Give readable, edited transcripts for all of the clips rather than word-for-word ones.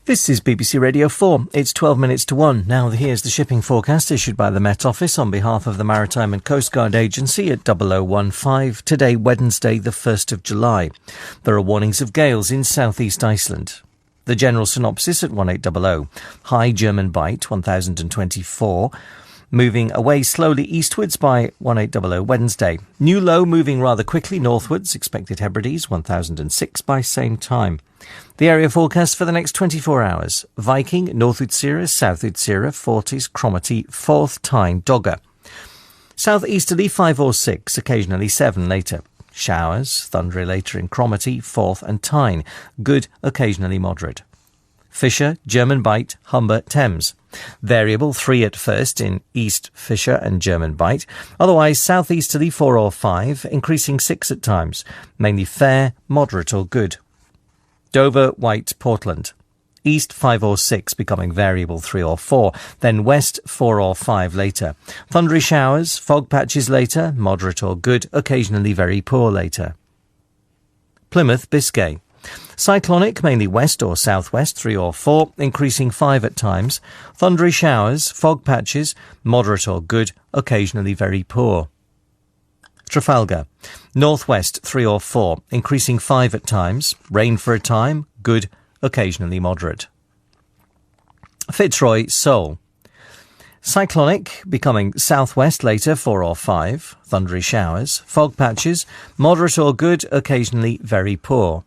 This is BBC Radio 4. It's 12 minutes to 1. Now here's the shipping forecast issued by the Met Office on behalf of the Maritime and Coast Guard Agency at 0015. Today, Wednesday, the 1st of July. There are warnings of gales in southeast Iceland. The general synopsis at 1800. High German bight, 1024. Moving away slowly eastwards by 1800 Wednesday. New low moving rather quickly northwards. Expected Hebrides, 1006 by same time. The area forecast for the next 24 hours. Viking, North Utsira, South Utsira, Forties, Cromarty, 4th Tyne, Dogger. Southeasterly 5 or 6, occasionally 7 later. Showers, thundery later in Cromarty, 4th and Tyne. Good, occasionally moderate. Fisher, German bight, Humber, Thames. Variable 3 at first in East Fisher and German bight. Otherwise southeasterly 4 or 5, increasing 6 at times. Mainly fair, moderate or good. Dover, White, Portland. East 5 or 6, becoming variable 3 or 4. Then west 4 or 5 later. Thundery showers, fog patches later, moderate or good, occasionally very poor later. Plymouth, Biscay. Cyclonic, mainly west or southwest 3 or 4, increasing 5 at times. Thundery showers, fog patches, moderate or good, occasionally very poor. Trafalgar. Northwest 3 or 4, increasing 5 at times. Rain for a time, good, occasionally moderate. Fitzroy, Seoul. Cyclonic, becoming southwest later 4 or 5. Thundery showers, fog patches, moderate or good, occasionally very poor.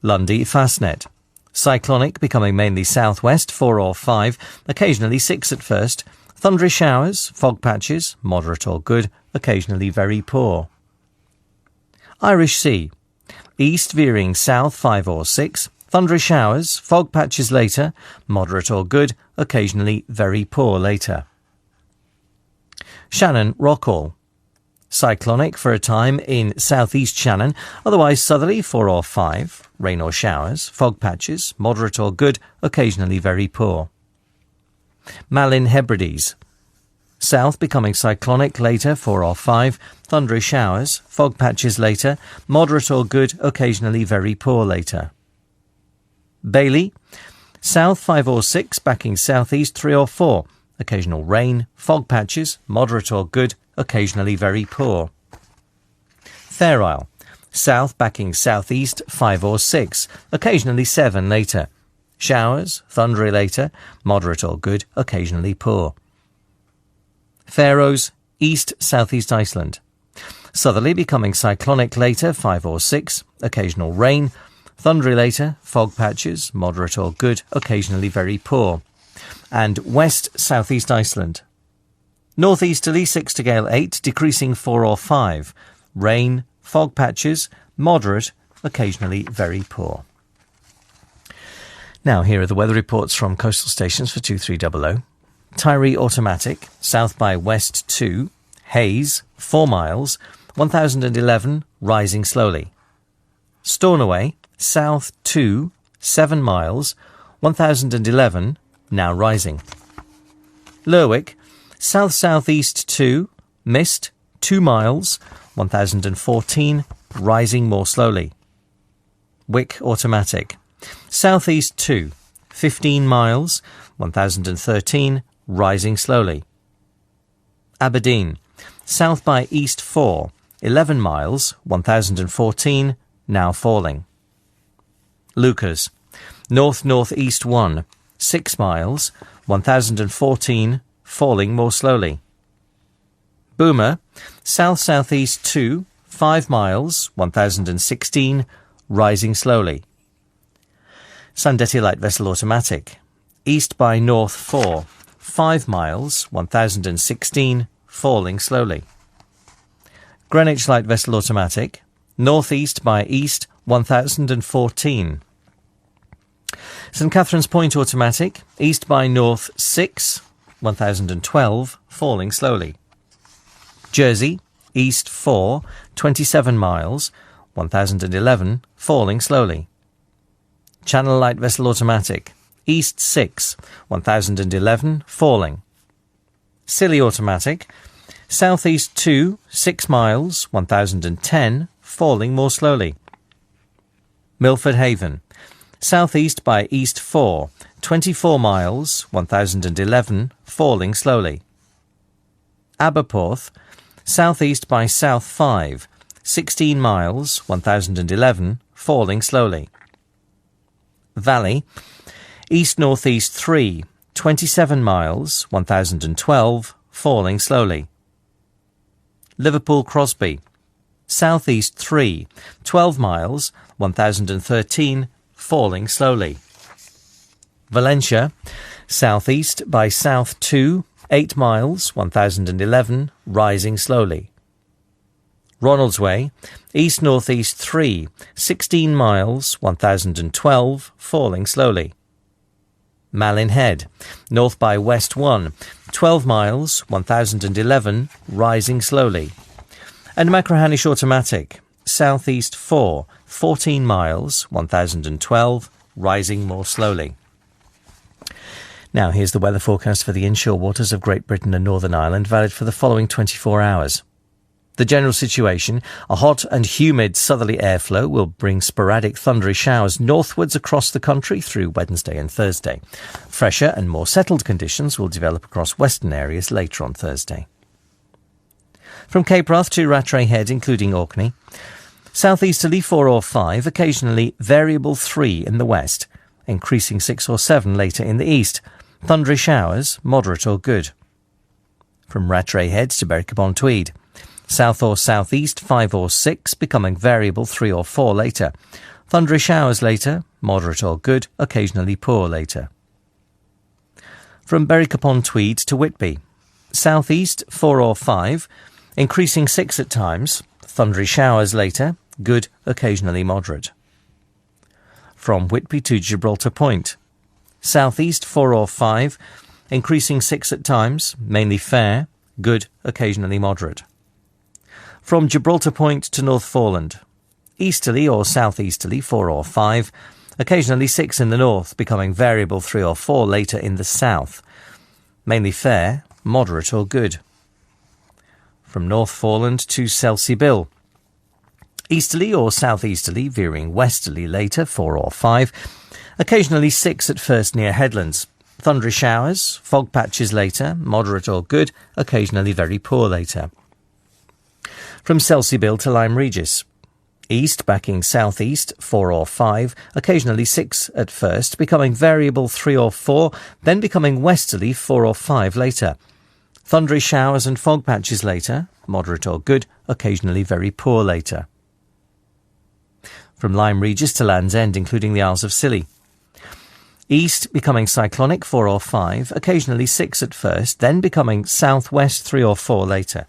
Lundy, Fastnet. Cyclonic, becoming mainly southwest 4 or 5, occasionally 6 at first. Thundery showers, fog patches, moderate or good, occasionally very poor. Irish Sea. East veering south 5 or 6. Thundery showers, fog patches later, moderate or good, occasionally very poor later. Shannon, Rockall. Cyclonic for a time in southeast Shannon, otherwise southerly 4 or 5. Rain or showers, fog patches, moderate or good, occasionally very poor. Malin, Hebrides. South becoming cyclonic later 4 or 5. Thundery showers, fog patches later, moderate or good, occasionally very poor later. Bailey. South 5 or 6, backing southeast 3 or 4. Occasional rain, fog patches, moderate or good, occasionally very poor. Fair Isle. South backing southeast 5 or 6, occasionally 7 later. Showers, thundery later, moderate or good, occasionally poor. Faroes, East Southeast Iceland. Southerly becoming cyclonic later 5 or 6, occasional rain, thundery later, fog patches, moderate or good, occasionally very poor. And West Southeast Iceland. Northeasterly 6 to gale 8, decreasing 4 or 5. Rain, fog patches, moderate, occasionally very poor. Now here are the weather reports from coastal stations for 2300. Tyree automatic, south by west 2. Hayes, 4 miles, 1011, rising slowly. Stornoway, south 2, 7 miles, 1011, now rising. Lerwick, south-southeast 2, mist, 2 miles, 1014, rising more slowly. Wick automatic. Southeast 2, 15 miles, 1013, rising slowly. Aberdeen. South by east 4, 11 miles, 1014, now falling. Lucas. North-northeast 1, 6 miles, 1014, falling more slowly. Boomer. South-southeast 2, 5 miles, 1016, rising slowly. Sandeti light vessel automatic. East by north 4, 5 miles, 1016, falling slowly. Greenwich light vessel automatic. Northeast by east 1014. St Catherine's Point automatic. East by north 6, 1012, falling slowly. Jersey, east 4, 27 miles, 1011, falling slowly. Channel light vessel automatic. East 6, 1011, falling. Scilly automatic. Southeast 2, 6 miles, 1010, falling more slowly. Milford Haven. Southeast by east 4, 24 miles, 1011, falling slowly. Aberporth, southeast by south 5, 16 miles, 1011, falling slowly. Valley, east-northeast 3, 27 miles, 1012, falling slowly. Liverpool Crosby, southeast 3, 12 miles, 1013, falling slowly. Valencia, southeast by south 2, 8 miles, 1011, rising slowly. Ronaldsway, east-northeast 3, 16 miles, 1012, falling slowly. Malin Head, north by west 1, 12 miles, 1011, rising slowly. And Machrihanish Automatic, southeast 4, 14 miles, 1012, rising more slowly. Now here's the weather forecast for the inshore waters of Great Britain and Northern Ireland, valid for the following 24 hours. The general situation: a hot and humid southerly airflow will bring sporadic thundery showers northwards across the country through Wednesday and Thursday. Fresher and more settled conditions will develop across western areas later on Thursday. From Cape Wrath to Rattray Head, including Orkney, southeasterly 4 or 5, occasionally variable 3 in the west, increasing 6 or 7 later in the east. Thundery showers, moderate or good. From Rattray Head to Berwick-upon-Tweed, south or southeast 5 or 6, becoming variable 3 or 4 later. Thundery showers later, moderate or good, occasionally poor later. From Berwick-upon-Tweed to Whitby, southeast 4 or 5, increasing 6 at times. Thundery showers later, good, occasionally moderate. From Whitby to Gibraltar Point, southeast 4 or 5, increasing 6 at times, mainly fair, good, occasionally moderate. From Gibraltar Point to North Foreland, easterly or southeasterly 4 or 5, occasionally 6 in the north, becoming variable 3 or 4 later in the south. Mainly fair, moderate or good. From North Foreland to Selsey Bill, easterly or southeasterly, veering westerly later 4 or 5, occasionally 6 at first near headlands. Thundery showers, fog patches later, moderate or good, occasionally very poor later. From Selsey Bill to Lyme Regis, east backing southeast 4 or 5, occasionally 6 at first, becoming variable 3 or 4, then becoming westerly 4 or 5 later. Thundery showers and fog patches later, moderate or good, occasionally very poor later. From Lyme Regis to Land's End, including the Isles of Scilly, east becoming cyclonic 4 or 5, occasionally 6 at first, then becoming southwest 3 or 4 later.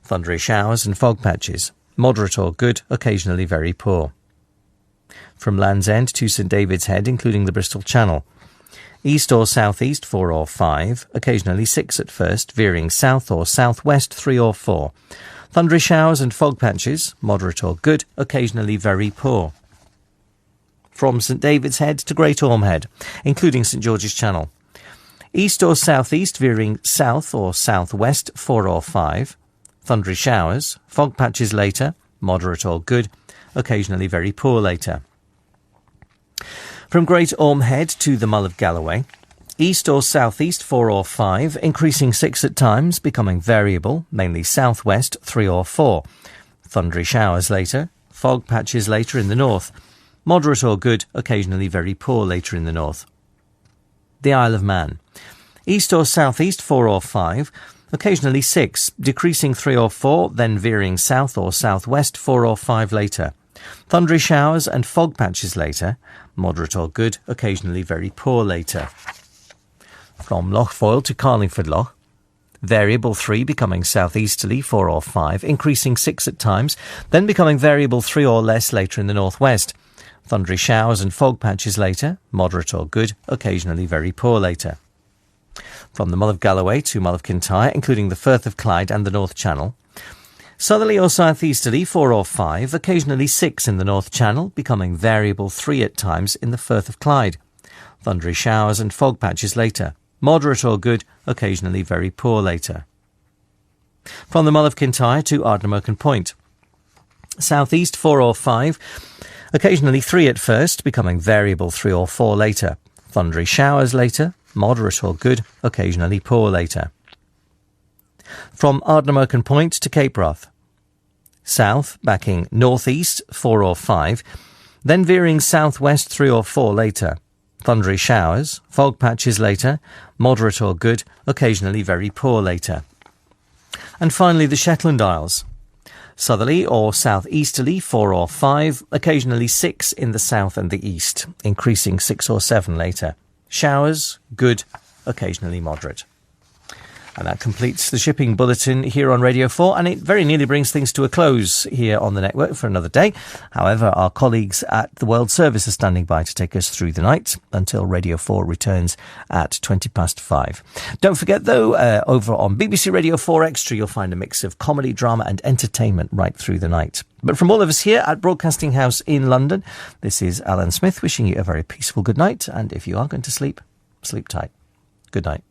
Thundery showers and fog patches, moderate or good, occasionally very poor. From Land's End to St David's Head, including the Bristol Channel, east or southeast 4 or 5, occasionally 6 at first, veering south or southwest 3 or 4. Thundery showers and fog patches, moderate or good, occasionally very poor. From St David's Head to Great Orme Head, including St George's Channel, east or southeast, veering south or southwest 4 or 5. Thundery showers, fog patches later, moderate or good, occasionally very poor later. From Great Orme Head to the Mull of Galloway, east or southeast 4 or 5, increasing 6 at times, becoming variable, mainly southwest 3 or 4. Thundery showers later, fog patches later in the north, moderate or good, occasionally very poor later in the north. The Isle of Man, east or southeast 4 or 5, occasionally 6, decreasing 3 or 4, then veering south or southwest 4 or 5 later. Thundery showers and fog patches later, moderate or good, occasionally very poor later. From Loch Foyle to Carlingford Loch, variable 3 becoming southeasterly 4 or 5, increasing 6 at times, then becoming variable 3 or less later in the northwest. Thundery showers and fog patches later, moderate or good, occasionally very poor later. From the Mull of Galloway to Mull of Kintyre, including the Firth of Clyde and the North Channel, southerly or southeasterly 4 or 5, occasionally 6 in the North Channel, becoming variable 3 at times in the Firth of Clyde. Thundery showers and fog patches later, moderate or good, occasionally very poor later. From the Mull of Kintyre to Ardnamurchan Point, southeast 4 or 5, Occasionally 3 at first, becoming variable 3 or 4 later. Thundery showers later, moderate or good, occasionally poor later. From Ardnamurchan Point to Cape Wrath. South, backing northeast 4 or 5, then veering southwest 3 or 4 later. Thundery showers, fog patches later, moderate or good, occasionally very poor later. And finally the Shetland Isles. Southerly or southeasterly 4 or 5, occasionally 6 in the south and the east, increasing 6 or 7 later. Showers, good, occasionally moderate. And that completes the shipping bulletin here on Radio 4, and it very nearly brings things to a close here on the network for another day. However, our colleagues at the World Service are standing by to take us through the night until Radio 4 returns at 5:20. Don't forget, though, over on BBC Radio 4 Extra, you'll find a mix of comedy, drama and entertainment right through the night. But from all of us here at Broadcasting House in London, this is Alan Smith wishing you a very peaceful good night, and if you are going to sleep, sleep tight. Good night.